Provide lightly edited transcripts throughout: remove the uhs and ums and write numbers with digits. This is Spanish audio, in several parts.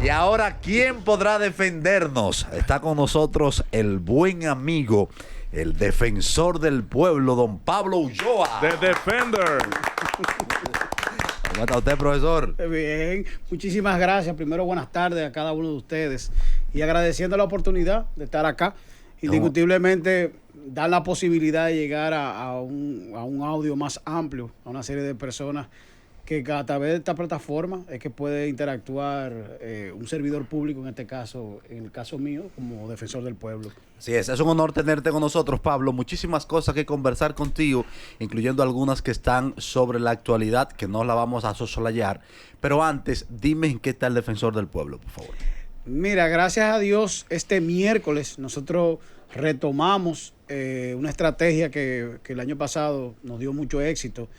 Y ahora, ¿quién podrá defendernos? Está con nosotros el buen amigo, el defensor del pueblo, don Pablo Ulloa. The Defender. ¿Cómo está usted, profesor? Bien, muchísimas gracias. Primero, buenas tardes a cada uno de ustedes. Y agradeciendo la oportunidad de estar acá. Indiscutiblemente, dar la posibilidad de llegar a un audio más amplio, a una serie de personas que a través de esta plataforma es que puede interactuar un servidor público, en este caso, en el caso mío, como defensor del pueblo. Así es un honor tenerte con nosotros, Pablo. Muchísimas cosas que conversar contigo, incluyendo algunas que están sobre la actualidad, que no la vamos a soslayar. Pero antes, dime en qué está el defensor del pueblo, por favor. Mira, gracias a Dios, este miércoles nosotros retomamos una estrategia que el año pasado nos dio mucho éxito,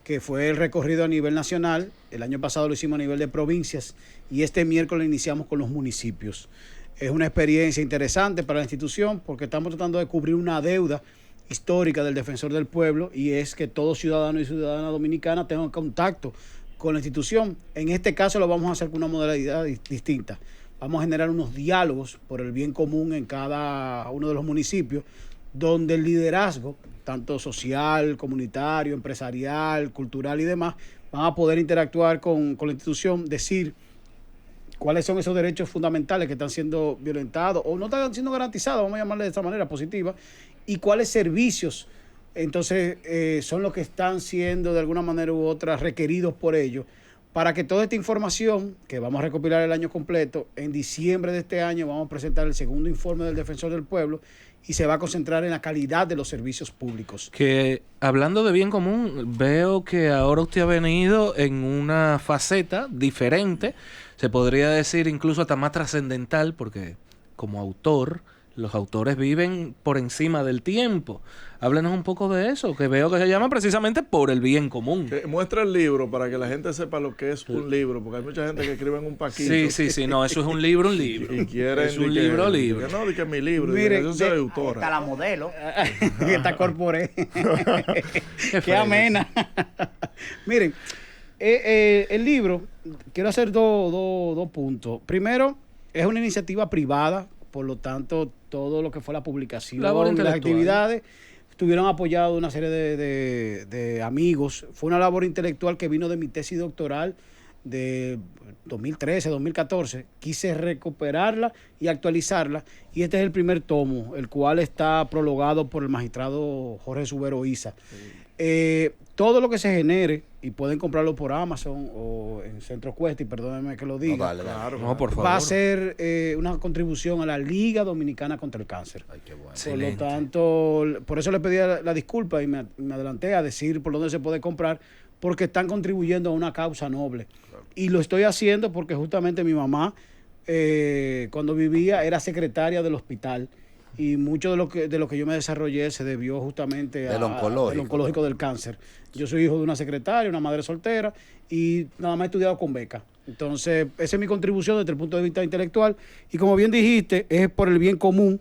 que fue el recorrido a nivel nacional. El año pasado lo hicimos a nivel de provincias y este miércoles iniciamos con los municipios. Es una experiencia interesante para la institución porque estamos tratando de cubrir una deuda histórica del defensor del pueblo, y es que todo ciudadano y ciudadana dominicana tenga contacto con la institución. En este caso lo vamos a hacer con una modalidad distinta. Vamos a generar unos diálogos por el bien común en cada uno de los municipios, donde el liderazgo, tanto social, comunitario, empresarial, cultural y demás, van a poder interactuar con la institución, decir cuáles son esos derechos fundamentales que están siendo violentados o no están siendo garantizados, vamos a llamarle de esta manera positiva, y cuáles servicios entonces son los que están siendo de alguna manera u otra requeridos por ellos, para que toda esta información que vamos a recopilar el año completo, en diciembre de este año vamos a presentar el segundo informe del Defensor del Pueblo y se va a concentrar en la calidad de los servicios públicos. Que hablando de bien común, veo que ahora usted ha venido en una faceta diferente, se podría decir incluso hasta más trascendental, porque como autor, los autores viven por encima del tiempo. Háblenos un poco de eso, que veo que se llama precisamente Por el Bien Común. Muestra el libro para que la gente sepa lo que es un libro, porque hay mucha gente que escribe en un paquito. Sí, no, eso es un libro. Y quieren es un libro. No, de que es mi libro. Mire, Yo soy autora. Está la modelo. Está corporé. Qué amena. Miren, el libro, quiero hacer dos puntos. Primero, es una iniciativa privada, por lo tanto, todo lo que fue la publicación, las actividades, estuvieron apoyados una serie de amigos. Fue una labor intelectual que vino de mi tesis doctoral de 2013, 2014. Quise recuperarla y actualizarla, y este es el primer tomo, el cual está prologado por el magistrado Jorge Subero Isa. Todo lo que se genere, y pueden comprarlo por Amazon o en Centro Cuesta, y perdónenme que lo diga, No, dale. No, por favor. va a ser una contribución a la Liga Dominicana contra el Cáncer. Ay, qué bueno. Por lo tanto, por eso le pedí la disculpa y me adelanté a decir por dónde se puede comprar, porque están contribuyendo a una causa noble. Claro. Y lo estoy haciendo porque justamente mi mamá, cuando vivía, era secretaria del hospital. Y mucho de lo que yo me desarrollé se debió justamente al oncológico del cáncer. Yo soy hijo de una secretaria, una madre soltera, y nada más he estudiado con beca. Entonces, esa es mi contribución desde el punto de vista intelectual. Y como bien dijiste, es por el bien común,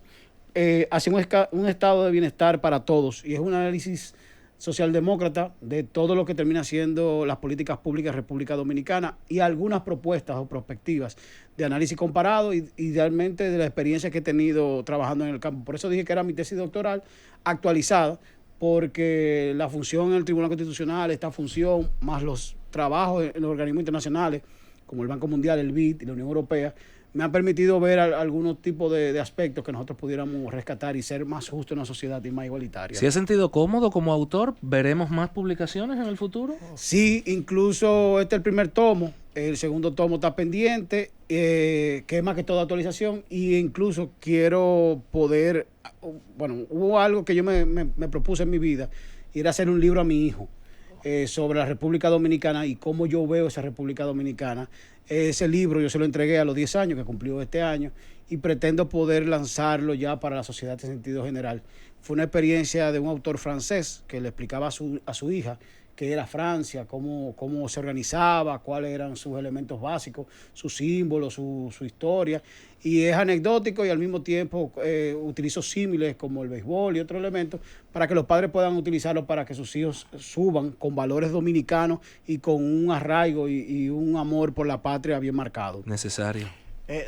hacia un estado de bienestar para todos. Y es un análisis socialdemócrata de todo lo que termina siendo las políticas públicas de República Dominicana, y algunas propuestas o perspectivas de análisis comparado y idealmente de la experiencia que he tenido trabajando en el campo. Por eso dije que era mi tesis doctoral actualizada, porque la función en el Tribunal Constitucional, esta función, más los trabajos en los organismos internacionales, como el Banco Mundial, el BID y la Unión Europea, me han permitido ver algunos tipos de aspectos que nosotros pudiéramos rescatar y ser más justos en una sociedad y más igualitaria. ¿Si has sentido cómodo como autor? ¿Veremos más publicaciones en el futuro? Sí, incluso este es el primer tomo. El segundo tomo está pendiente, que es más que toda actualización, y incluso quiero poder, bueno, hubo algo que yo me propuse en mi vida, y era hacer un libro a mi hijo sobre la República Dominicana y cómo yo veo esa República Dominicana. Ese libro yo se lo entregué a los 10 años, que cumplió este año, y pretendo poder lanzarlo ya para la sociedad en sentido general. Fue una experiencia de un autor francés que le explicaba a su hija qué era Francia, cómo se organizaba, cuáles eran sus elementos básicos, sus símbolos, su historia. Y es anecdótico y al mismo tiempo utilizo símiles como el béisbol y otros elementos para que los padres puedan utilizarlo para que sus hijos suban con valores dominicanos y con un arraigo y un amor por la patria bien marcado. Necesario.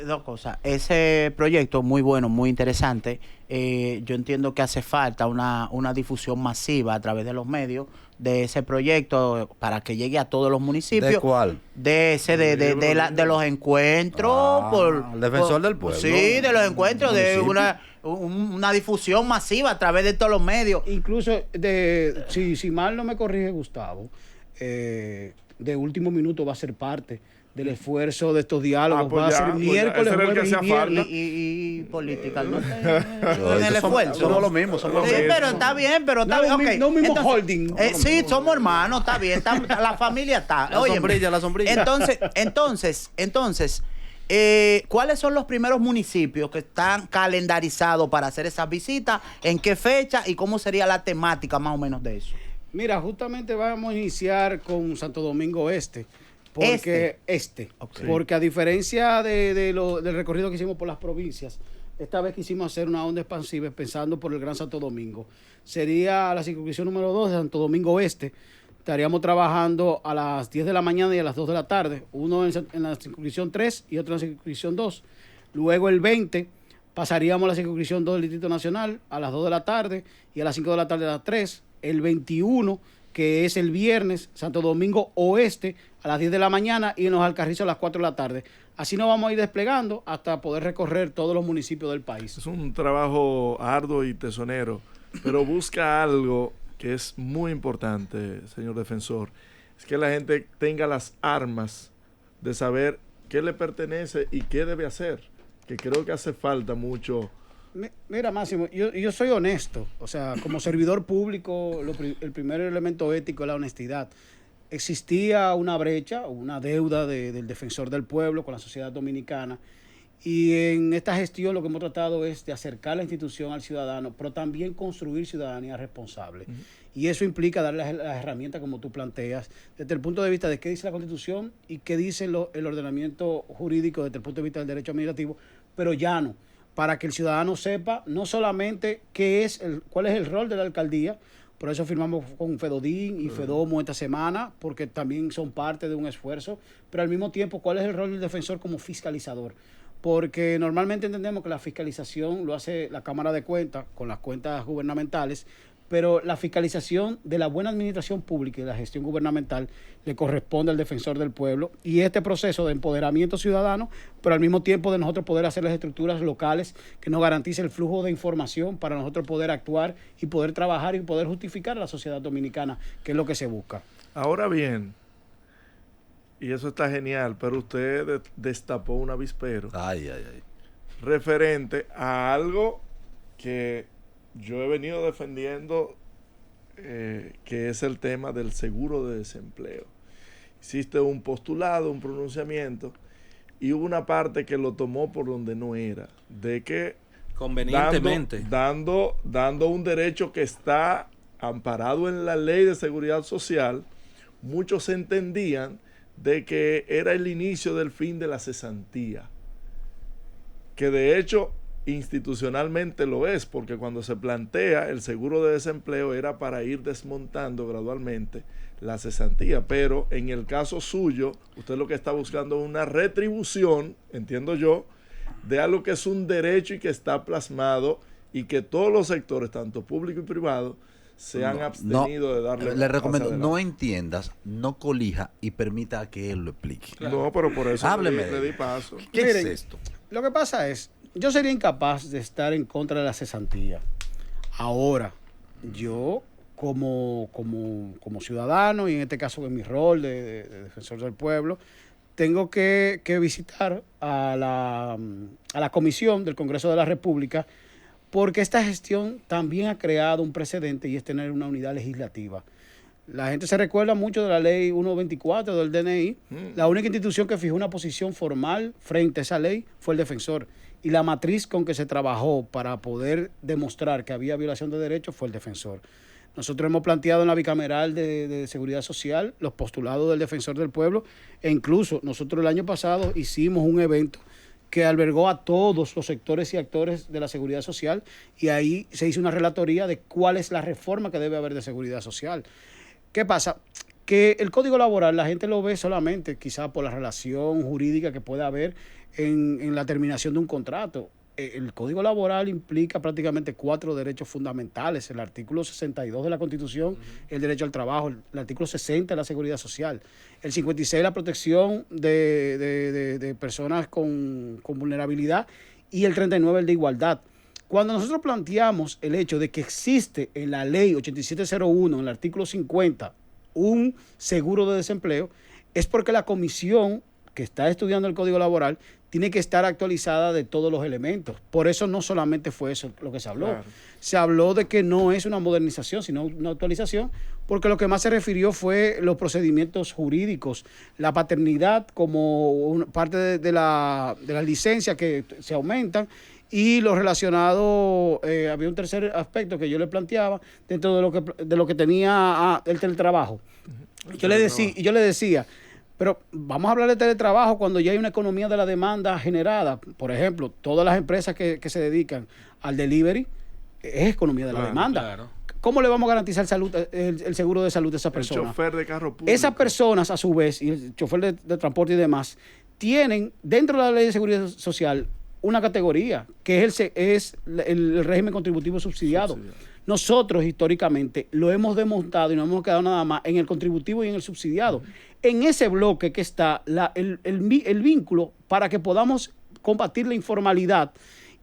Dos cosas. Ese proyecto muy bueno, muy interesante. Yo entiendo que hace falta una difusión masiva a través de los medios de ese proyecto para que llegue a todos los municipios. ¿De cuál? De ese, de los encuentros. El defensor del pueblo. Sí, de los encuentros, de una difusión masiva a través de todos los medios. Incluso, si mal no me corrige Gustavo, de último minuto va a ser parte del esfuerzo de estos diálogos. Pues va a ya, ser pues miércoles, ese era el que jueves y hacía viernes. Y política, ¿no? En Somos- el esfuerzo. somos lo mismo, somos lo Sí, mismo. pero está bien, pero está No, bien. no ok. mismo holding. Sí, somos hermanos, está bien. La familia está. La Óyeme, sombrilla, la sombrilla. Entonces, ¿cuáles son los primeros municipios que están calendarizados para hacer esas visitas? ¿En qué fecha? ¿Y cómo sería la temática más o menos de eso? Mira, justamente vamos a iniciar con Santo Domingo Este. Porque a diferencia del recorrido que hicimos por las provincias, esta vez quisimos hacer una onda expansiva pensando por el Gran Santo Domingo. Sería la circunscripción número 2 de Santo Domingo Este. Estaríamos trabajando a las 10 de la mañana y a las 2 de la tarde. Uno en la circunscripción 3 y otro en la circunscripción 2. Luego el 20 pasaríamos a la circunscripción 2 del Distrito Nacional a las 2 de la tarde y a las 5 de la tarde a las 3. El 21, que es el viernes, Santo Domingo Oeste a las 10 de la mañana y en los Alcarrizos a las 4 de la tarde. Así nos vamos a ir desplegando hasta poder recorrer todos los municipios del país. Es un trabajo arduo y tesonero, pero busca algo que es muy importante, señor defensor, es que la gente tenga las armas de saber qué le pertenece y qué debe hacer, que creo que hace falta mucho. Mira, Máximo, yo soy honesto. O sea, como servidor público, el primer elemento ético es la honestidad. Existía una brecha, una deuda del defensor del pueblo con la sociedad dominicana. Y en esta gestión lo que hemos tratado es de acercar la institución al ciudadano, pero también construir ciudadanía responsable. Y eso implica darle las herramientas como tú planteas, desde el punto de vista de qué dice la Constitución y qué dice el ordenamiento jurídico desde el punto de vista del derecho administrativo, pero llano, para que el ciudadano sepa no solamente cuál es el rol de la alcaldía. Por eso firmamos con Fedodín y Fedomo esta semana, porque también son parte de un esfuerzo, pero al mismo tiempo cuál es el rol del defensor como fiscalizador. Porque normalmente entendemos que la fiscalización lo hace la Cámara de Cuentas con las cuentas gubernamentales, pero la fiscalización de la buena administración pública y la gestión gubernamental le corresponde al defensor del pueblo, y este proceso de empoderamiento ciudadano, pero al mismo tiempo de nosotros poder hacer las estructuras locales que nos garantice el flujo de información para nosotros poder actuar y poder trabajar y poder justificar a la sociedad dominicana, que es lo que se busca. Ahora bien, y eso está genial, pero usted destapó un avispero referente a algo que yo he venido defendiendo, que es el tema del seguro de desempleo. Hiciste un postulado, un pronunciamiento, y hubo una parte que lo tomó por donde no era, de que Convenientemente. dando un derecho que está amparado en la Ley de Seguridad Social, muchos entendían de que era el inicio del fin de la cesantía, que de hecho institucionalmente lo es, porque cuando se plantea el seguro de desempleo era para ir desmontando gradualmente la cesantía, pero en el caso suyo, usted lo que está buscando es una retribución, entiendo yo, de algo que es un derecho y que está plasmado, y que todos los sectores, tanto público y privado, se han abstenido de darle. Le recomiendo, no entiendas, no colija y permita que él lo explique. No, pero por eso Hábleme le di paso. ¿Qué Miren, es esto? Lo que pasa es, yo sería incapaz de estar en contra de la cesantía. Ahora, yo como ciudadano, y en este caso en mi rol de defensor del pueblo, tengo que visitar a la comisión del Congreso de la República, porque esta gestión también ha creado un precedente, y es tener una unidad legislativa. La gente se recuerda mucho de la ley 124 del DNI. La única institución que fijó una posición formal frente a esa ley fue el defensor. Y la matriz con que se trabajó para poder demostrar que había violación de derechos fue el defensor. Nosotros hemos planteado en la bicameral de Seguridad Social los postulados del Defensor del Pueblo, e incluso nosotros el año pasado hicimos un evento que albergó a todos los sectores y actores de la seguridad social, y ahí se hizo una relatoría de cuál es la reforma que debe haber de seguridad social. ¿Qué pasa? Que el Código Laboral la gente lo ve solamente quizá por la relación jurídica que pueda haber en la terminación de un contrato. El Código Laboral implica prácticamente 4 derechos fundamentales: el artículo 62 de la Constitución, el derecho al trabajo; el artículo 60 de la seguridad social; el 56 la protección de personas con vulnerabilidad; y el 39 el de igualdad. Cuando nosotros planteamos el hecho de que existe en la ley 8701, en el artículo 50, un seguro de desempleo, es porque la comisión que está estudiando el Código Laboral tiene que estar actualizada de todos los elementos. Por eso no solamente fue eso lo que se habló. Claro. Se habló de que no es una modernización, sino una actualización, porque lo que más se refirió fue los procedimientos jurídicos, la paternidad como parte de las licencias que se aumentan, y lo relacionado, había un tercer aspecto que yo le planteaba dentro de lo que tenía el teletrabajo. Yo le decía, pero vamos a hablar de teletrabajo cuando ya hay una economía de la demanda generada. Por ejemplo, todas las empresas que se dedican al delivery es economía de la demanda. Claro. ¿Cómo le vamos a garantizar el seguro de salud de esas personas? El chofer de carro público. Esas personas, a su vez, y el chofer de transporte y demás, tienen dentro de la ley de seguridad social una categoría que es el régimen contributivo subsidiado. Nosotros históricamente lo hemos desmontado y nos hemos quedado nada más en el contributivo y en el subsidiado. En ese bloque que está el vínculo para que podamos combatir la informalidad,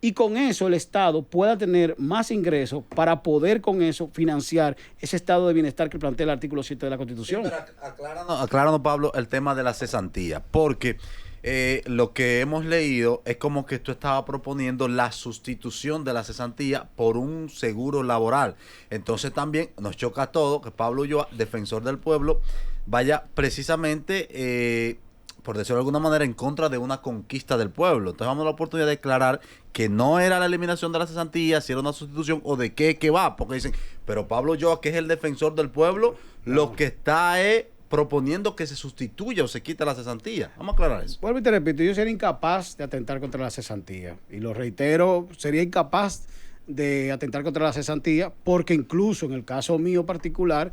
y con eso el Estado pueda tener más ingresos para poder con eso financiar ese estado de bienestar que plantea el artículo 7 de la Constitución. Sí, acláranos, Pablo, el tema de la cesantía, porque lo que hemos leído es como que tú estabas proponiendo la sustitución de la cesantía por un seguro laboral. Entonces también nos choca a todos que Pablo Ulloa, defensor del pueblo, vaya precisamente, por decirlo de alguna manera, en contra de una conquista del pueblo. Entonces vamos a la oportunidad de aclarar que no era la eliminación de la cesantía, si era una sustitución o de qué va, porque dicen, pero Pablo Ulloa, que es el defensor del pueblo, lo que está es proponiendo que se sustituya o se quite la cesantía. Vamos a aclarar eso. Vuelvo y te repito, yo sería incapaz de atentar contra la cesantía. Y lo reitero, sería incapaz de atentar contra la cesantía porque incluso en el caso mío particular,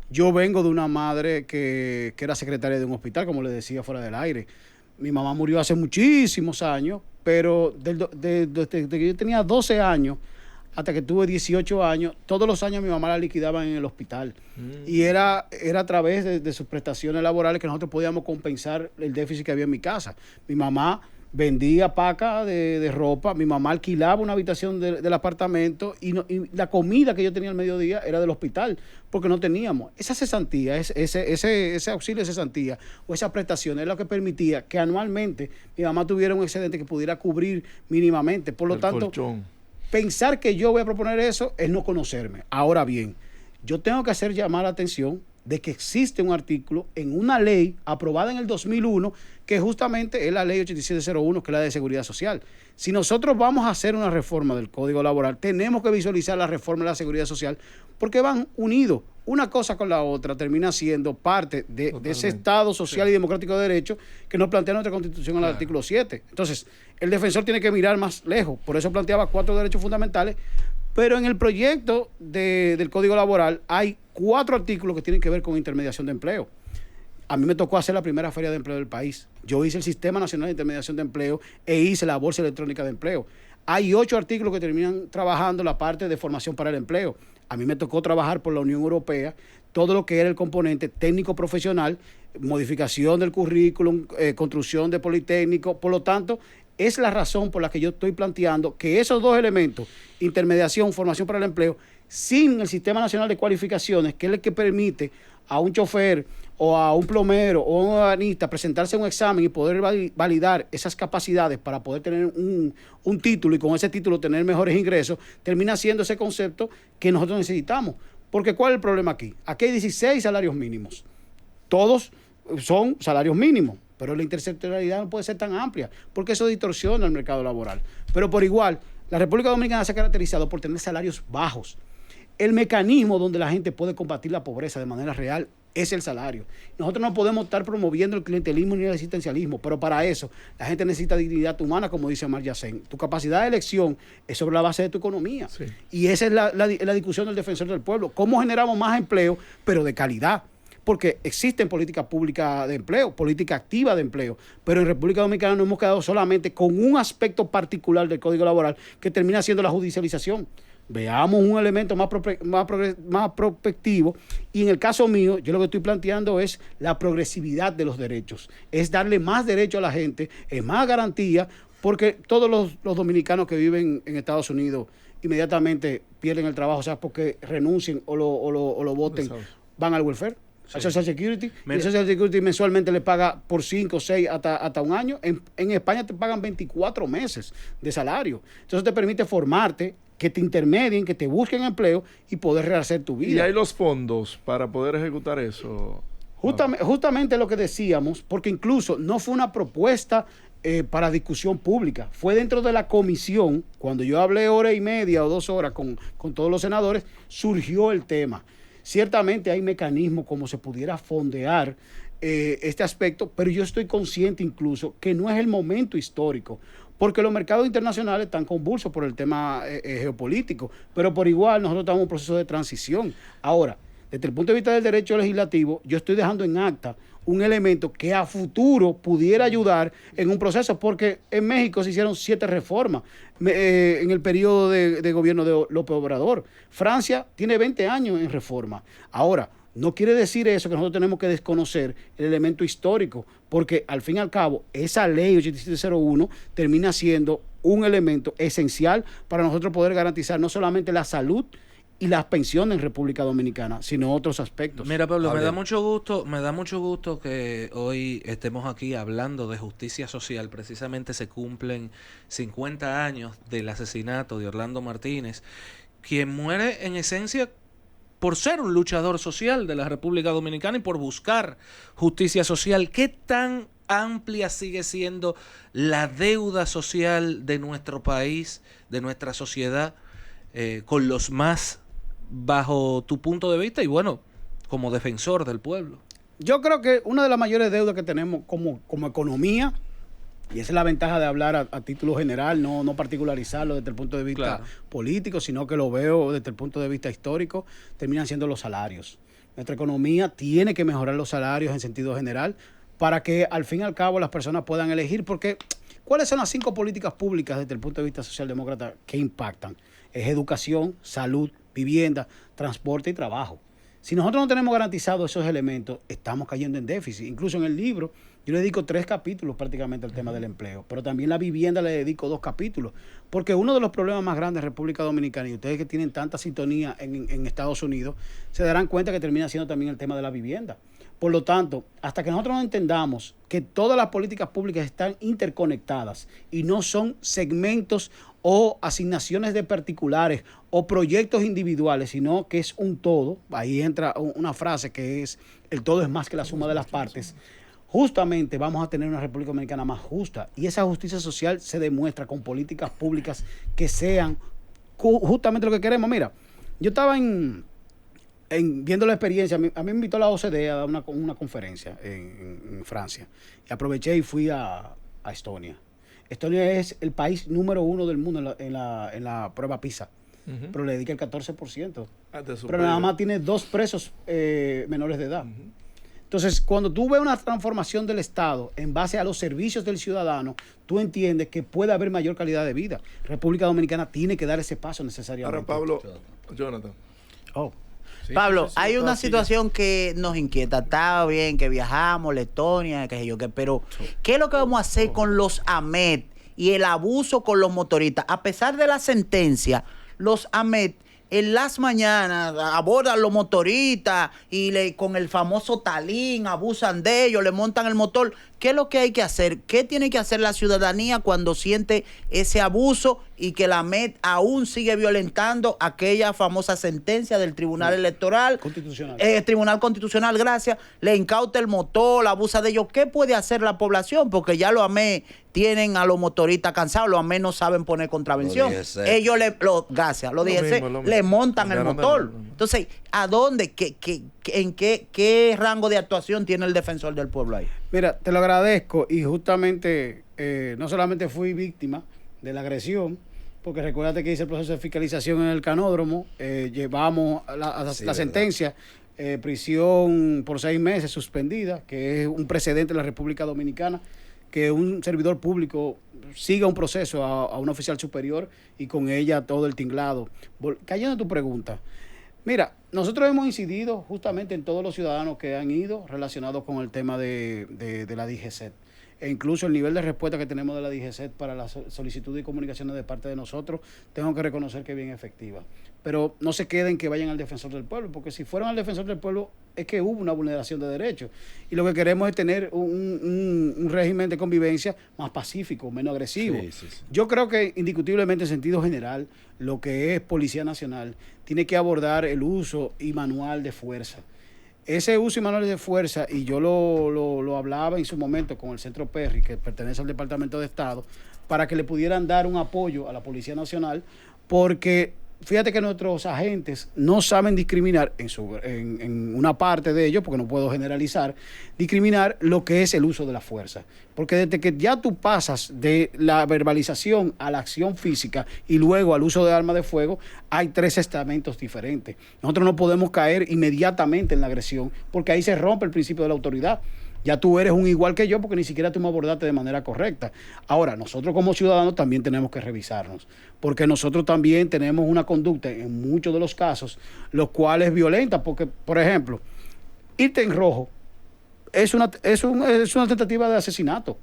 yo vengo de una madre que era secretaria de un hospital, como le decía fuera del aire. Mi mamá murió hace muchísimos años, pero desde que yo tenía 12 años hasta que tuve 18 años, todos los años mi mamá la liquidaban en el hospital. Y era a través de sus prestaciones laborales que nosotros podíamos compensar el déficit que había en mi casa. Mi mamá vendía paca de ropa, mi mamá alquilaba una habitación del apartamento y la comida que yo tenía al mediodía era del hospital, porque no teníamos. Esa cesantía, ese auxilio de cesantía o esa prestación es lo que permitía que anualmente mi mamá tuviera un excedente que pudiera cubrir mínimamente. Por lo tanto, pensar que yo voy a proponer eso es no conocerme. Ahora bien, yo tengo que hacer llamar la atención de que existe un artículo en una ley aprobada en el 2001 que justamente es la ley 8701, que es la de seguridad social. Si nosotros vamos a hacer una reforma del Código Laboral, tenemos que visualizar la reforma de la seguridad social porque van unidos. Una cosa con la otra termina siendo parte de ese Estado social y democrático de derecho que nos plantea nuestra Constitución en el artículo 7. Entonces, el defensor tiene que mirar más lejos. Por eso planteaba 4 derechos fundamentales. Pero en el proyecto del Código Laboral hay 4 artículos que tienen que ver con intermediación de empleo. A mí me tocó hacer la primera feria de empleo del país. Yo hice el Sistema Nacional de Intermediación de Empleo e hice la Bolsa Electrónica de Empleo. Hay 8 artículos que terminan trabajando la parte de formación para el empleo. A mí me tocó trabajar por la Unión Europea todo lo que era el componente técnico profesional, modificación del currículum, construcción de politécnico. Por lo tanto, es la razón por la que yo estoy planteando que esos 2 elementos, intermediación, formación para el empleo, sin el Sistema Nacional de Cualificaciones, que es el que permite a un chofer o a un plomero o a un ebanista presentarse a un examen y poder validar esas capacidades para poder tener un título y con ese título tener mejores ingresos, termina siendo ese concepto que nosotros necesitamos. Porque ¿cuál es el problema aquí? Aquí hay 16 salarios mínimos. Todos son salarios mínimos, pero la intersectorialidad no puede ser tan amplia porque eso distorsiona el mercado laboral. Pero por igual, la República Dominicana se ha caracterizado por tener salarios bajos. el mecanismo donde la gente puede combatir la pobreza de manera real es el salario. Nosotros no podemos estar promoviendo el clientelismo ni el existencialismo, pero para eso la gente necesita dignidad humana, como dice Amartya Sen. Tu capacidad de elección es sobre la base de tu economía. Sí. Y esa es la discusión del defensor del pueblo. ¿Cómo generamos más empleo, pero de calidad? Porque existen políticas públicas de empleo, política activa de empleo, pero en República Dominicana nos hemos quedado solamente con un aspecto particular del Código Laboral que termina siendo la judicialización. Veamos un elemento más prospectivo, y en el caso mío, yo lo que estoy planteando es la progresividad de los derechos, es darle más derecho a la gente, es más garantía, porque todos los dominicanos que viven en Estados Unidos inmediatamente pierden el trabajo, o sea, porque renuncien o lo voten, van al welfare. Sí. Al Social Security. El Social Security mensualmente le paga por 5, 6, hasta un año. En España te pagan 24 meses de salario. Entonces te permite formarte, que te intermedien, que te busquen empleo y poder rehacer tu vida. ¿Y hay los fondos para poder ejecutar eso? Justamente lo que decíamos, porque incluso no fue una propuesta para discusión pública. Fue dentro de la comisión, cuando yo hablé 1:30 o 2 horas con todos los senadores, surgió el tema. Ciertamente hay mecanismos como se pudiera fondear este aspecto, pero yo estoy consciente incluso que no es el momento histórico, porque los mercados internacionales están convulsos por el tema geopolítico, pero por igual nosotros estamos en un proceso de transición. Ahora, desde el punto de vista del derecho legislativo, yo estoy dejando en acta un elemento que a futuro pudiera ayudar en un proceso, porque en México se hicieron 7 reformas en el periodo de gobierno de López Obrador. Francia tiene 20 años en reforma. Ahora, no quiere decir eso que nosotros tenemos que desconocer el elemento histórico, porque al fin y al cabo esa ley 8701 termina siendo un elemento esencial para nosotros poder garantizar no solamente la salud y las pensiones en República Dominicana, sino otros aspectos. Mira, Pablo, me da mucho gusto que hoy estemos aquí hablando de justicia social. Precisamente se cumplen 50 años del asesinato de Orlando Martínez, quien muere en esencia por ser un luchador social de la República Dominicana y por buscar justicia social. ¿Qué tan amplia sigue siendo la deuda social de nuestro país, de nuestra sociedad, con los más, bajo tu punto de vista y bueno, como defensor del pueblo? Yo creo que una de las mayores deudas que tenemos como economía, y esa es la ventaja de hablar a título general, no particularizarlo desde el punto de vista político, sino que lo veo desde el punto de vista histórico, terminan siendo los salarios. Nuestra economía tiene que mejorar los salarios en sentido general para que al fin y al cabo las personas puedan elegir, porque ¿cuáles son las 5 políticas públicas desde el punto de vista socialdemócrata que impactan? Es educación, salud, vivienda, transporte y trabajo. Si nosotros no tenemos garantizados esos elementos, estamos cayendo en déficit. Incluso en el libro yo le dedico 3 capítulos prácticamente al tema del empleo, pero también la vivienda le dedico 2 capítulos, porque uno de los problemas más grandes de República Dominicana, y ustedes que tienen tanta sintonía en Estados Unidos, se darán cuenta que termina siendo también el tema de la vivienda. Por lo tanto, hasta que nosotros no entendamos que todas las políticas públicas están interconectadas y no son segmentos o asignaciones de particulares o proyectos individuales, sino que es un todo, ahí entra una frase que es: el todo es más que la suma de las partes. Justamente vamos a tener una República Dominicana más justa, y esa justicia social se demuestra con políticas públicas que sean justamente lo que queremos. Mira, yo estaba viendo la experiencia, a mí me invitó la OCDE a dar una conferencia en Francia, y aproveché y fui a Estonia. Estonia es el país número 1 del mundo en la prueba PISA, pero le dedica el 14%. Pero nada más tiene 2 presos menores de edad. Entonces, cuando tú ves una transformación del Estado en base a los servicios del ciudadano, tú entiendes que puede haber mayor calidad de vida. República Dominicana tiene que dar ese paso necesariamente. Ahora, Pablo, Jonathan. Sí, Pablo, hay una situación que nos inquieta. Está bien que viajamos, Letonia, qué sé yo qué, pero ¿qué es lo que vamos a hacer con los AMET y el abuso con los motoristas? A pesar de la sentencia, los AMET en las mañanas abordan los motoristas y con el famoso talín abusan de ellos, le montan el motor. ¿Qué es lo que hay que hacer? ¿Qué tiene que hacer la ciudadanía cuando siente ese abuso y que la MET aún sigue violentando aquella famosa sentencia del Tribunal Electoral. Constitucional. Tribunal Constitucional, gracias. Le incauta el motor, la abusa de ellos. ¿Qué puede hacer la población? Porque ya los AME tienen a los motoristas cansados. Los AME no saben poner contravención. Ellos gracias, los DGC le montan el motor. Entonces, ¿a dónde? ¿En qué rango de actuación tiene el defensor del pueblo ahí? Mira, te lo agradezco y justamente no solamente fui víctima de la agresión, porque recuérdate que hice el proceso de fiscalización en el canódromo, llevamos la sentencia, prisión por 6 meses suspendida, que es un precedente en la República Dominicana, que un servidor público siga un proceso a un oficial superior y con ella todo el tinglado. Cayendo en tu pregunta, mira, nosotros hemos incidido justamente en todos los ciudadanos que han ido relacionados con el tema de la DGCET. E incluso el nivel de respuesta que tenemos de la DGCET para la solicitud y comunicaciones de parte de nosotros, tengo que reconocer que es bien efectiva. Pero no se queden que vayan al defensor del pueblo, porque si fueron al defensor del pueblo es que hubo una vulneración de derechos. Y lo que queremos es tener un régimen de convivencia más pacífico, menos agresivo. Sí. Yo creo que indiscutiblemente en sentido general, lo que es Policía Nacional tiene que abordar el uso y manual de fuerza. Ese uso y manual de fuerza, y yo lo hablaba en su momento con el Centro Perry, que pertenece al Departamento de Estado, para que le pudieran dar un apoyo a la Policía Nacional, porque fíjate que nuestros agentes no saben discriminar, en una parte de ellos, porque no puedo generalizar, discriminar lo que es el uso de la fuerza. Porque desde que ya tú pasas de la verbalización a la acción física y luego al uso de armas de fuego, hay 3 estamentos diferentes. Nosotros no podemos caer inmediatamente en la agresión, porque ahí se rompe el principio de la autoridad. Ya tú eres un igual que yo porque ni siquiera tú me abordaste de manera correcta. Ahora, nosotros como ciudadanos también tenemos que revisarnos, porque nosotros también tenemos una conducta en muchos de los casos, los cuales violenta, porque, por ejemplo, irte en rojo es una tentativa de asesinato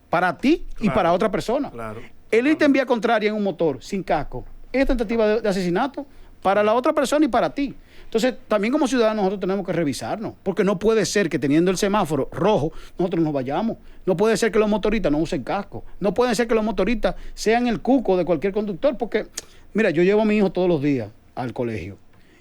para ti y para otra persona. Claro. El irte en vía contraria en un motor sin casco es tentativa de asesinato para la otra persona y para ti. Entonces, también como ciudadanos nosotros tenemos que revisarnos, porque no puede ser que teniendo el semáforo rojo nosotros nos vayamos. No puede ser que los motoristas no usen casco. No puede ser que los motoristas sean el cuco de cualquier conductor, porque, mira, yo llevo a mi hijo todos los días al colegio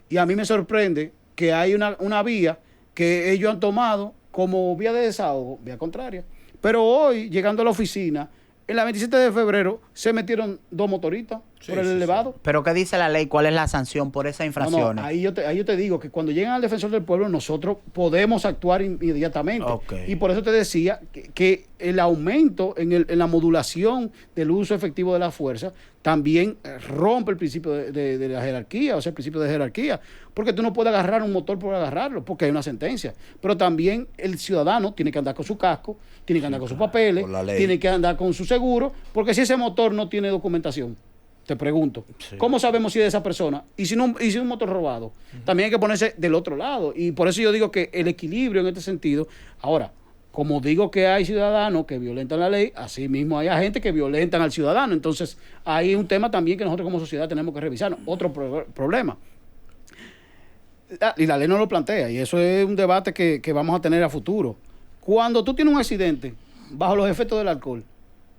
y a mí me sorprende que hay una vía que ellos han tomado como vía de desahogo, vía contraria. Pero hoy, llegando a la oficina, en la 27 de febrero se metieron 2 motoristas por el elevado. ¿Pero qué dice la ley? ¿Cuál es la sanción por esas infracciones? No, ahí yo te digo que cuando llegan al defensor del pueblo nosotros podemos actuar inmediatamente. Okay. Y por eso te decía que el aumento en la modulación del uso efectivo de la fuerza también rompe el principio de la jerarquía, o sea, el principio de jerarquía. Porque tú no puedes agarrar un motor por agarrarlo, porque hay una sentencia. Pero también el ciudadano tiene que andar con su casco, tiene que andar con sus papeles, tiene que andar con su seguro, porque si ese motor no tiene documentación, te pregunto, ¿cómo sabemos si es de esa persona? Y si es un motor robado, también hay que ponerse del otro lado. Y por eso yo digo que el equilibrio en este sentido. Ahora, como digo que hay ciudadanos que violentan la ley, así mismo hay agentes que violentan al ciudadano. Entonces, hay un tema también que nosotros como sociedad tenemos que revisar. Otro problema. Y la ley no lo plantea, y eso es un debate que vamos a tener a futuro. Cuando tú tienes un accidente bajo los efectos del alcohol,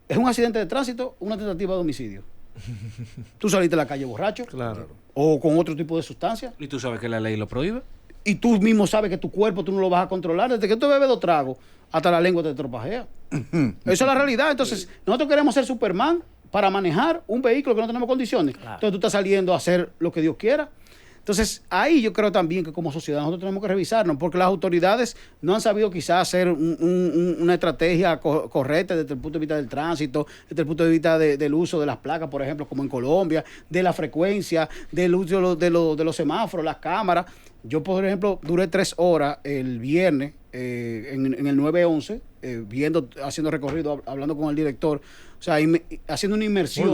¿es un accidente de tránsito o una tentativa de homicidio? Tú saliste a la calle borracho, claro, o con otro tipo de sustancia. ¿Y tú sabes que la ley lo prohíbe? Y tú mismo sabes que tu cuerpo tú no lo vas a controlar. Desde que tú bebes 2 tragos, hasta la lengua te tropajea. Esa es la realidad. Entonces, nosotros queremos ser Superman para manejar un vehículo que no tenemos condiciones. Claro. Entonces tú estás saliendo a hacer lo que Dios quiera. Entonces, ahí yo creo también que como sociedad nosotros tenemos que revisarnos, porque las autoridades no han sabido quizás hacer una estrategia correcta desde el punto de vista del tránsito, desde el punto de vista del uso de las placas, por ejemplo, como en Colombia, de la frecuencia, del uso de los semáforos, las cámaras. Yo, por ejemplo, duré 3 horas el viernes en el 911, haciendo recorrido, hablando con el director, o sea, haciendo una inmersión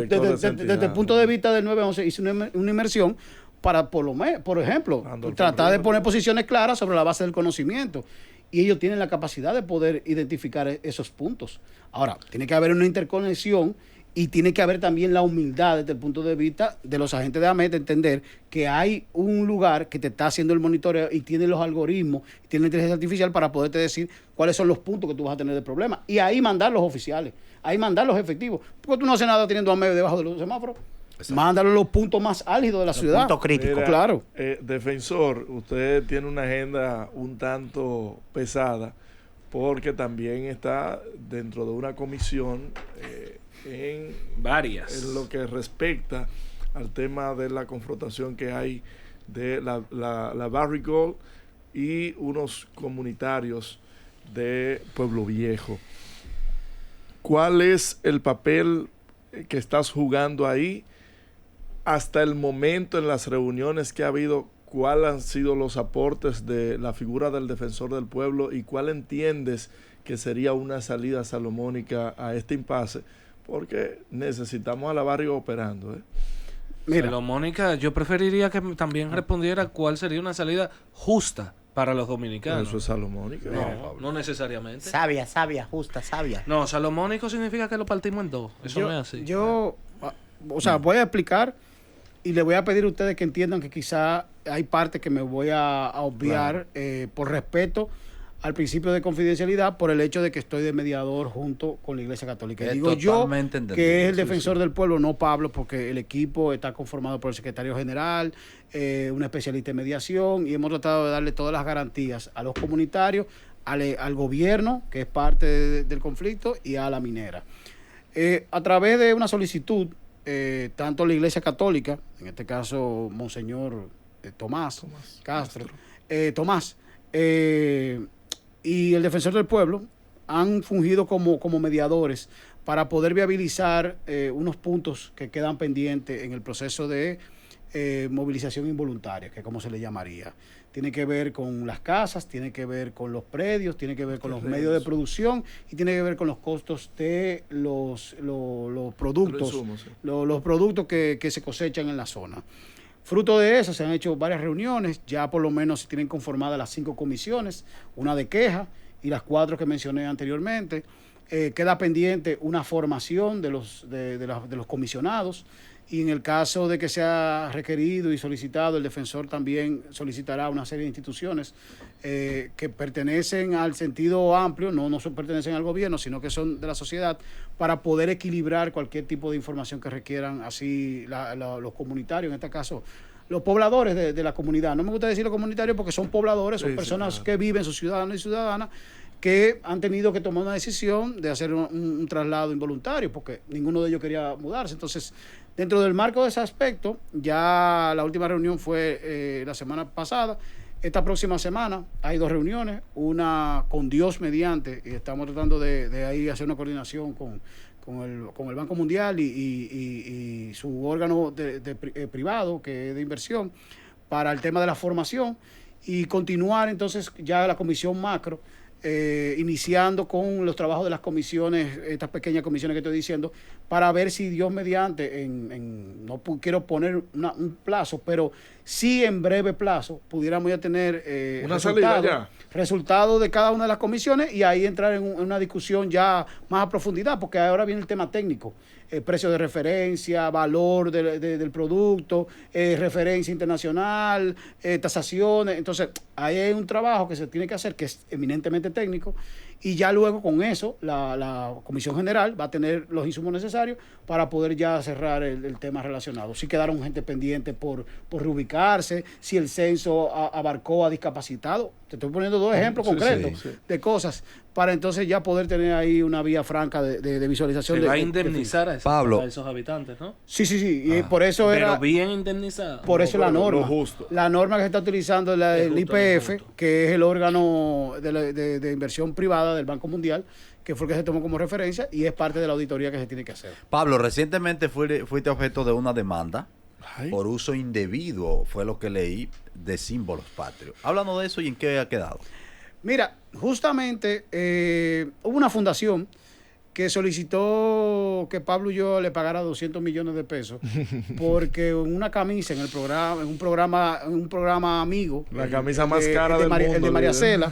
desde el punto de vista del 911, hice una inmersión para, por ejemplo, tratar de poner posiciones claras sobre la base del conocimiento. Y ellos tienen la capacidad de poder identificar esos puntos. Ahora, tiene que haber una interconexión Y tiene que haber también la humildad desde el punto de vista de los agentes de AMET, de entender que hay un lugar que te está haciendo el monitoreo y tiene los algoritmos, tiene la inteligencia artificial para poderte decir cuáles son los puntos que tú vas a tener de problema. Y ahí mandar los oficiales, ahí mandar los efectivos. Porque tú no haces nada teniendo AMET debajo de los semáforos. Mándalo los puntos más álgidos de la ciudad. Punto crítico. Mira, claro. Defensor, usted tiene una agenda un tanto pesada porque también está dentro de una comisión en lo que respecta al tema de la confrontación que hay de la Barrick Gold y unos comunitarios de Pueblo Viejo. ¿Cuál es el papel que estás jugando ahí hasta el momento en las reuniones que ha habido? ¿Cuáles han sido los aportes de la figura del defensor del pueblo y cuál entiendes que sería una salida salomónica a este impasse? Porque necesitamos a la Barrick operando. Mira, Salomónica, yo preferiría que también respondiera cuál sería una salida justa para los dominicanos. Eso es salomónica. No necesariamente. Sabia, justa, sabia. No, salomónico significa que lo partimos en dos. Eso no es así. Voy a explicar y le voy a pedir a ustedes que entiendan que quizá hay partes que me voy a obviar por respeto al principio de confidencialidad, por el hecho de que estoy de mediador junto con la Iglesia Católica. Es digo yo que es el sí, defensor del pueblo, no Pablo, porque el equipo está conformado por el secretario general, un especialista en mediación, y hemos tratado de darle todas las garantías a los comunitarios, al gobierno, que es parte del conflicto, y a la minera. A través de una solicitud, tanto la Iglesia Católica, en este caso Monseñor Tomás Castro, y el defensor del pueblo han fungido como mediadores para poder viabilizar unos puntos que quedan pendientes en el proceso de movilización involuntaria, que es como se le llamaría. Tiene que ver con las casas, tiene que ver con los predios, tiene que ver con los medios de producción y tiene que ver con los costos de los productos, los productos que se cosechan en la zona. Fruto de eso se han hecho varias reuniones, ya por lo menos se tienen conformadas las 5 comisiones, una de queja y las 4 que mencioné anteriormente. Queda pendiente una formación de los comisionados, y en el caso de que sea requerido y solicitado, el defensor también solicitará una serie de instituciones que pertenecen al sentido amplio, no pertenecen al gobierno, sino que son de la sociedad, para poder equilibrar cualquier tipo de información que requieran así los comunitarios, en este caso los pobladores de la comunidad. No me gusta decir los comunitarios porque son pobladores, son personas que viven, sus ciudadanos y ciudadanas, que han tenido que tomar una decisión de hacer un traslado involuntario, porque ninguno de ellos quería mudarse. Entonces, dentro del marco de ese aspecto, ya la última reunión fue la semana pasada. Esta próxima semana hay 2 reuniones, una con Dios mediante, y estamos tratando de ahí hacer una coordinación con el Banco Mundial y su órgano privado, que es de inversión, para el tema de la formación, y continuar entonces ya la comisión macro, iniciando con los trabajos de las comisiones, estas pequeñas comisiones que estoy diciendo, para ver si Dios mediante, no quiero poner un plazo, pero sí en breve plazo pudiéramos ya tener resultados de cada una de las comisiones, y ahí entrar en una discusión ya más a profundidad, porque ahora viene el tema técnico. Precio de referencia, valor del producto, referencia internacional, tasaciones. Entonces, ahí hay un trabajo que se tiene que hacer que es eminentemente técnico, y ya luego con eso la Comisión General va a tener los insumos necesarios para poder ya cerrar el tema relacionado. Si quedaron gente pendiente por reubicarse, si el censo abarcó a discapacitados. Te estoy poniendo 2 ejemplos concretos de cosas, para entonces ya poder tener ahí una vía franca de visualización. Se va a indemnizar a esos habitantes, ¿no? Sí. Y por eso pero bien indemnizado. Por eso la norma. La norma que se está utilizando es el IPF, que es el órgano de inversión privada del Banco Mundial, que fue el que se tomó como referencia y es parte de la auditoría que se tiene que hacer. Pablo, recientemente fuiste objeto de una demanda por uso indebido, fue lo que leí, de símbolos patrios. Háblanos de eso y en qué ha quedado. Mira, justamente hubo una fundación que solicitó que Pablo y yo le pagara 200 millones de pesos porque una camisa en un programa amigo, la camisa más cara del mundo, el de María Cela,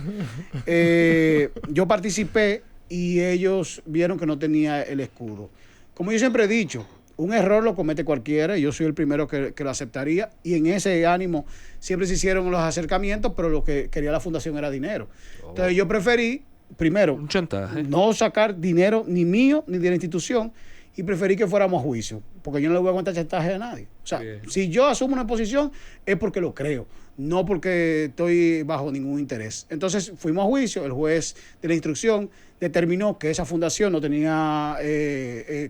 yo participé y ellos vieron que no tenía el escudo. como yo siempre he dicho, un error lo comete cualquiera y yo soy el primero que lo aceptaría, y en ese ánimo siempre se hicieron los acercamientos, pero lo que quería la fundación era dinero. Entonces yo preferí, primero, Un chantaje. no sacar dinero ni mío ni de la institución, y preferí que fuéramos a juicio, porque yo no le voy a aguantar chantaje a nadie. O sea, Bien. si yo asumo una posición es porque lo creo, no porque estoy bajo ningún interés. Entonces fuimos a juicio, el juez de la instrucción determinó que esa fundación no tenía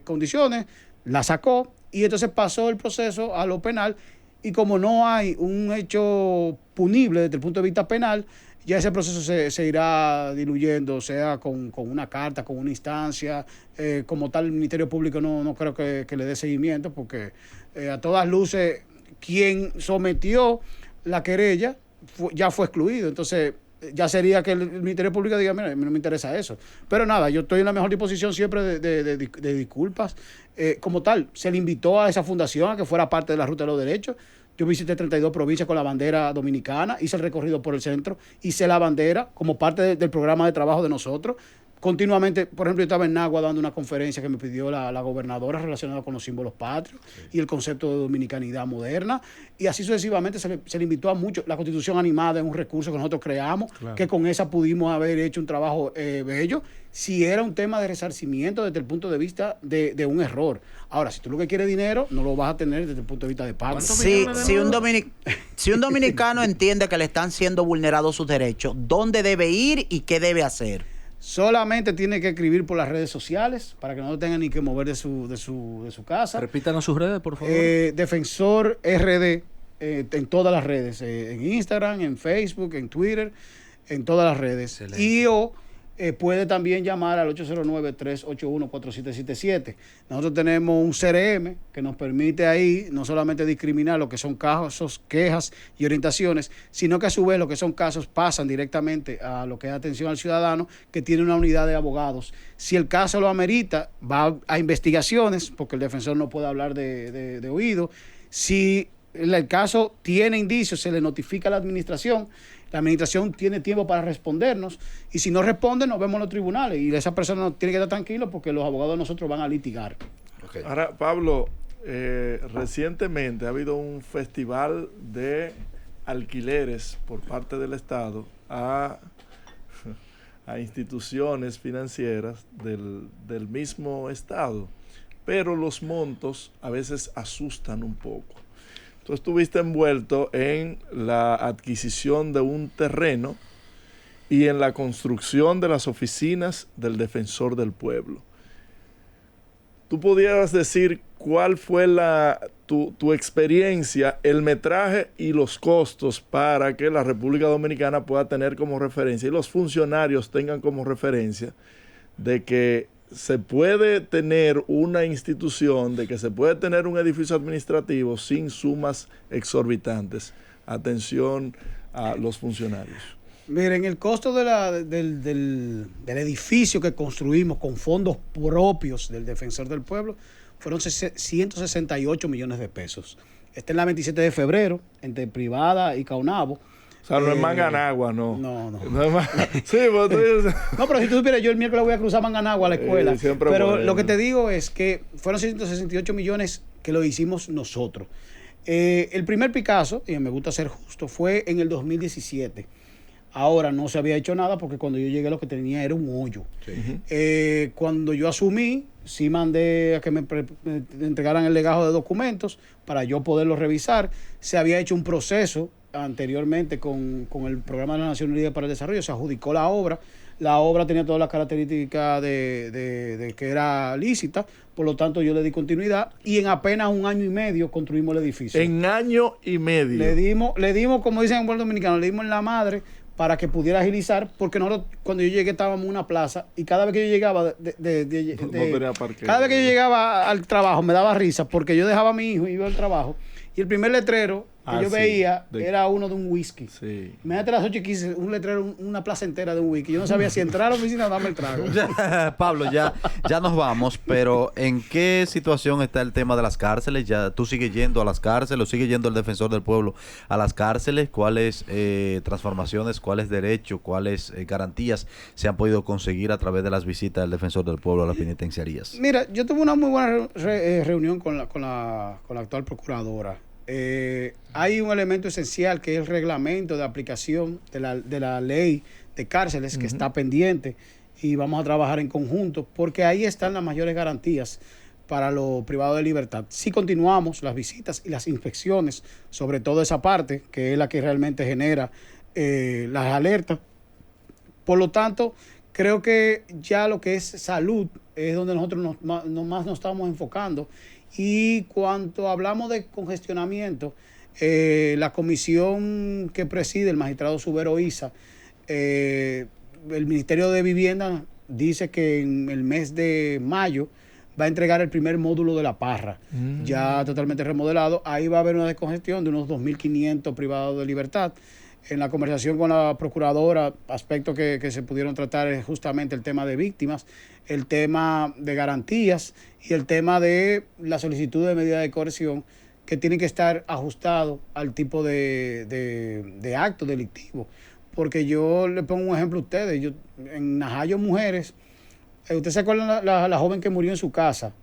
condiciones, la sacó, y entonces pasó el proceso a lo penal, y como no hay un hecho punible desde el punto de vista penal, ya ese proceso se irá diluyendo, sea con una carta, con una instancia. Como tal, el Ministerio Público no creo que le dé seguimiento, porque a todas luces quien sometió la querella ya fue excluido. Entonces ya sería que el Ministerio Público diga, mira, a mí no me interesa eso. Pero nada, yo estoy en la mejor disposición siempre de disculpas. Como tal, se le invitó a esa fundación a que fuera parte de la Ruta de los Derechos. Yo visité 32 provincias con la bandera dominicana, hice el recorrido por el centro, hice la bandera como parte del programa de trabajo de nosotros. Continuamente, por ejemplo, yo estaba en Nagua dando una conferencia que me pidió la gobernadora relacionada con los símbolos patrios y el concepto de dominicanidad moderna, y así sucesivamente se le invitó a muchos. La Constitución Animada es un recurso que nosotros creamos, que con esa pudimos haber hecho un trabajo bello, si era un tema de resarcimiento desde el punto de vista de un error. Ahora, si tú lo que quieres dinero, no lo vas a tener desde el punto de vista de pago. Si un dominicano entiende que le están siendo vulnerados sus derechos, ¿dónde debe ir y qué debe hacer? Solamente tiene que escribir por las redes sociales para que no tenga ni que mover de su casa. Repítanos sus redes, por favor. Defensor RD en todas las redes, en Instagram, en Facebook, en Twitter, en todas las redes. Excelente. Y puede también llamar al 809-381-4777. Nosotros tenemos un CRM que nos permite ahí no solamente discriminar lo que son casos, quejas y orientaciones, sino que a su vez lo que son casos pasan directamente a lo que es atención al ciudadano, que tiene una unidad de abogados. Si el caso lo amerita, va a investigaciones, porque el defensor no puede hablar de oído. Si el caso tiene indicios, se le notifica a la administración. La administración tiene tiempo para respondernos, y si no responde, nos vemos en los tribunales, y esa persona no tiene que estar tranquilo porque los abogados de nosotros van a litigar. Okay. Ahora, Pablo, recientemente ha habido un festival de alquileres por parte del Estado a instituciones financieras del mismo Estado, pero los montos a veces asustan un poco. Tú estuviste envuelto en la adquisición de un terreno y en la construcción de las oficinas del Defensor del Pueblo. ¿Tú podrías decir cuál fue tu experiencia, el metraje y los costos para que la República Dominicana pueda tener como referencia y los funcionarios tengan como referencia de que se puede tener una institución, de que se puede tener un edificio administrativo sin sumas exorbitantes? Atención a los funcionarios. Miren, el costo del edificio que construimos con fondos propios del Defensor del Pueblo fueron 168 millones de pesos. Está en la 27 de febrero, entre Privada y Caunabo. O sea, no es Manganagua, no. No. No es sí, pero tú dices... No, pero si tú supieras, yo el miércoles voy a cruzar Manganagua a la escuela. Pero bueno. lo que te digo es que fueron 168 millones que lo hicimos nosotros. El primer Picasso, y me gusta ser justo, fue en el 2017. Ahora no se había hecho nada porque cuando yo llegué lo que tenía era un hoyo. Sí. Cuando yo asumí, sí mandé a que me entregaran el legajo de documentos para yo poderlo revisar. Se había hecho un proceso anteriormente con el Programa de la Naciones Unidas para el Desarrollo, se adjudicó la obra. La obra tenía todas las características de que era lícita, por lo tanto yo le di continuidad y en apenas un año y medio construimos el edificio. En año y medio. Le dimos, como dicen en buen dominicano, le dimos en la madre para que pudiera agilizar, porque nosotros cuando yo llegué estábamos en una plaza y cada vez que yo llegaba cada vez que yo llegaba al trabajo me daba risa porque yo dejaba a mi hijo y iba al trabajo y el primer letrero que yo sí, veía era uno de un whisky. Sí. Imagínate a las 8:15, un letrero, una plaza entera de un whisky. Yo no sabía si entrar a la oficina o darme el trago. Pablo, ya nos vamos, pero ¿en qué situación está el tema de las cárceles? ¿Ya tú sigues yendo a las cárceles o sigue yendo el defensor del pueblo a las cárceles? ¿Cuáles transformaciones, cuáles derechos, cuáles garantías se han podido conseguir a través de las visitas del defensor del pueblo a las penitenciarías? Mira, yo tuve una muy buena reunión con la actual procuradora. Hay un elemento esencial que es el reglamento de aplicación de la ley de cárceles que está pendiente y vamos a trabajar en conjunto porque ahí están las mayores garantías para los privados de libertad. Si continuamos las visitas y las inspecciones, sobre todo esa parte que es la que realmente genera las alertas. Por lo tanto, creo que ya lo que es salud es donde nosotros más nos estamos enfocando. Y cuando hablamos de congestionamiento, la comisión que preside el magistrado Subero Isa, el Ministerio de Vivienda dice que en el mes de mayo va a entregar el primer módulo de La Parra, ya totalmente remodelado. Ahí va a haber una descongestión de unos 2.500 privados de libertad. En la conversación con la procuradora, aspectos que se pudieron tratar es justamente el tema de víctimas, el tema de garantías y el tema de la solicitud de medida de coerción que tiene que estar ajustado al tipo de acto delictivo. Porque yo le pongo un ejemplo a ustedes. En Najayo Mujeres, ¿ustedes se acuerdan la joven que murió en su casa?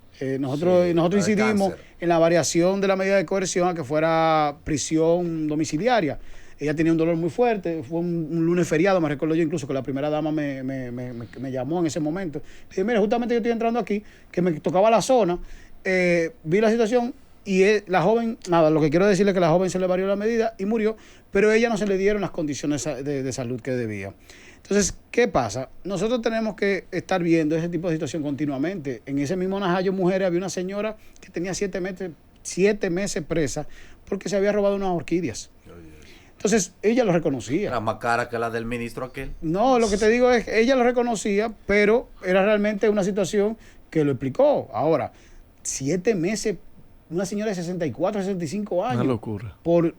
Nosotros incidimos en la variación de la medida de coerción a que fuera prisión domiciliaria. Ella tenía un dolor muy fuerte, fue un lunes feriado, me recuerdo yo incluso que la primera dama me llamó en ese momento. Le dije, mire, justamente yo estoy entrando aquí, que me tocaba la zona, vi la situación y la joven, nada, lo que quiero decirle es que la joven se le varió la medida y murió, pero a ella no se le dieron las condiciones de salud que debía. Entonces, ¿qué pasa? Nosotros tenemos que estar viendo ese tipo de situación continuamente. En ese mismo Najayo Mujeres había una señora que tenía 7 meses presa porque se había robado unas orquídeas. Entonces, ella lo reconocía. Era más cara que la del ministro aquel. No, lo que te digo es que ella lo reconocía, pero era realmente una situación que lo explicó. Ahora, 7 meses, una señora de 64, 65 años. Una locura. Por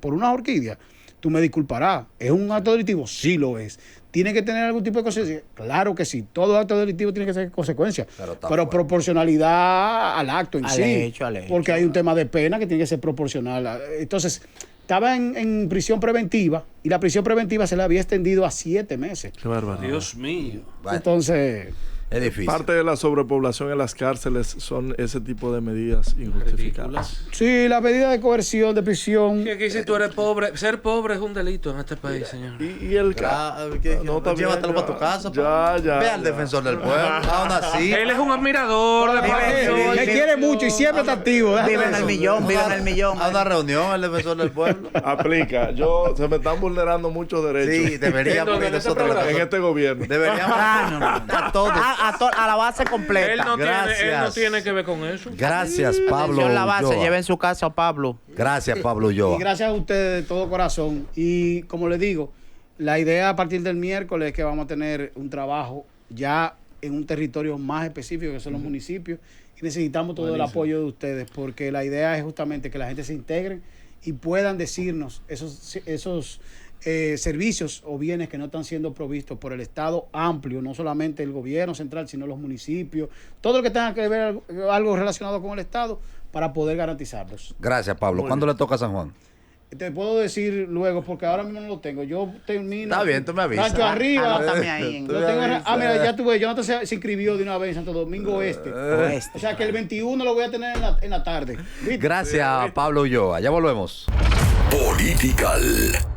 una orquídea. Tú me disculparás. ¿Es un acto delictivo? Sí lo es. ¿Tiene que tener algún tipo de consecuencia? Claro que sí. Todo acto delictivo tiene que ser consecuencia. Pero proporcionalidad al acto en sí. Al hecho. Porque hay un tema de pena que tiene que ser proporcional. Entonces, estaba en prisión preventiva y la prisión preventiva se le había extendido a 7 meses. Qué barbaridad. Dios mío. Entonces, es difícil. Parte de la sobrepoblación en las cárceles son ese tipo de medidas injustificadas. Sí, la medida de coerción, de prisión. Que aquí si tú eres pobre, ser pobre es un delito en este país, señor. Y el Llévatelo para tu casa. Ve al defensor del pueblo. Aún así. Él es un admirador. Me quiere mucho y siempre está activo. Vive en el millón. A una reunión el defensor del pueblo. Aplica. Se me están vulnerando muchos derechos. Sí, deberíamos. En este gobierno. Deberíamos. A todos. A la base completa. Él no tiene que ver con eso. Gracias, Pablo. La base, Ulloa. lleve en su casa a Pablo. Gracias, Pablo Y Ulloa. gracias a ustedes de todo corazón. Y como les digo, la idea a partir del miércoles es que vamos a tener un trabajo ya en un territorio más específico que son los municipios y necesitamos todo el apoyo de ustedes porque la idea es justamente que la gente se integre y puedan decirnos esos servicios o bienes que no están siendo provistos por el Estado amplio, no solamente el gobierno central, sino los municipios, todo lo que tenga que ver algo relacionado con el Estado para poder garantizarlos. Gracias, Pablo. ¿Cuándo le toca a San Juan? Te puedo decir luego, porque ahora mismo no lo tengo. Yo termino. Está bien, tú me avisas. Rancho Arriba. Anótame ahí. Mira, ya tuve. Jonathan se inscribió de una vez en Santo Domingo Oeste. O sea que el 21 lo voy a tener en la tarde. ¿Viste? Gracias, Pablo Ulloa. Ya volvemos. Political.